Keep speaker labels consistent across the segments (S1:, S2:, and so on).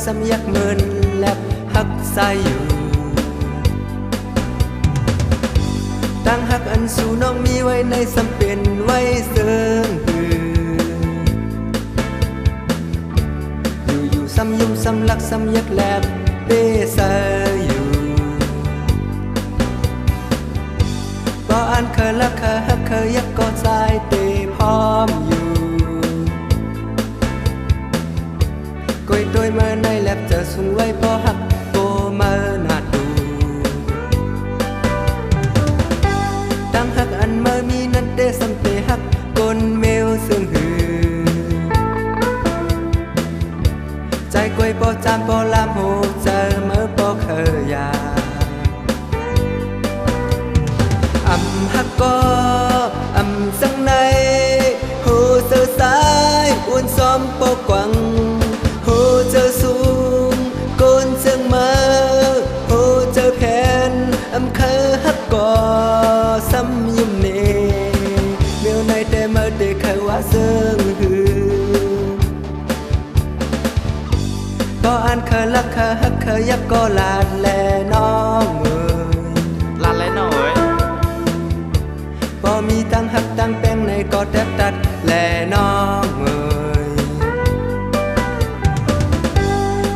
S1: ซ้ำยักเมินแลบหักใส่อยู่ตั้งหักอันสู่น้องมีไว้ในสำเป็นไว้เสิงหืออยู่ซ้ำยุ่มซ้ำลักซ้ำยักแลบเด้ใส่อยู่บ่อันเคยลักเคยหักเคยยักก็ใจเตพร้อมอยู่ก้อยโดยมาในแลบจะสูงไว้พอหักโกมาหน้าดูตั้งหักอันมามีนั่นเดสัมเตหักกนเมลซึ่งหือใจก้อยบ่จามบ่ลามโหเจอเมื่อบ่เคยยาหักก็สังในโหเจอสายอ้วนซ้อมปกกวังโหเจอสูงโกนเจิงมาโหเจอแผนเคยหักก็ซ้ำยุ่มเนเมื่อในแต่เมื่อเด็กเคยว่าเซิงหือก็อันเคยลักเคยหักเคยยักก็ลาดแลน้องเอ๋ย
S2: ลาดแลน้องเอ๋ย
S1: บ่มีตั้งหักตั้งแป้งในก็แทบตัดแลน้องเอ๋ย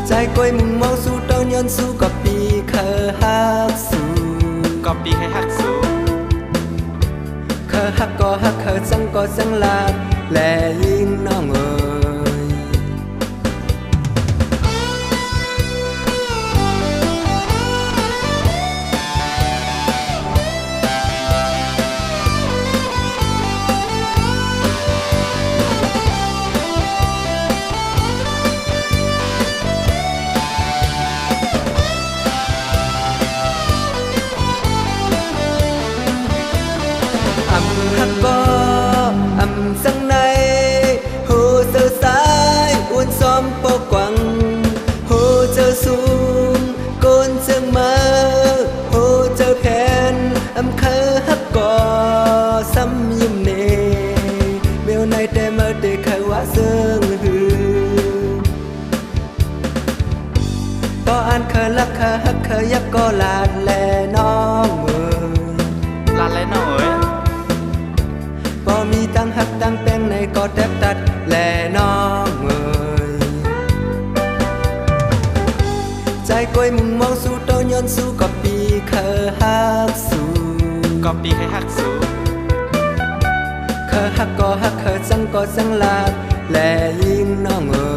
S1: ใจก้อยมุ่งมองสู่ต้นยนสู่กับปีเคยหักสู่
S2: กับปีให้หักสู่
S1: เคยหักก็หักเคยจังก็จังลาดแลยิ่งน้องเอ๋ยหักก็สังในโหเจอสายอ้วนซ้อมปกกวังโหเจอสูงโกนเจิงมาโหเจอแผนเคยหักก็ซ้ำยิ้มเนเมื่อในแต่เมื่อเด็กเคยว่าเซิงหือก็อันเคยลักเคยหักเคยยักก็ลาดแลน้องเอ๋ย
S2: ลาดแลน้องเอ๋ย
S1: บ่มีตั้งหักตั้งแป้งในก็แทบตัดแลน้องเอ๋ยใจก้อยมุ่งมองสู่ต้นยนสู่กับปีเคยหักสู่
S2: กับปีให้หักสู่
S1: เคยหักก็หักเคยจังก็จังลาดแลยิ่งน้องเอ๋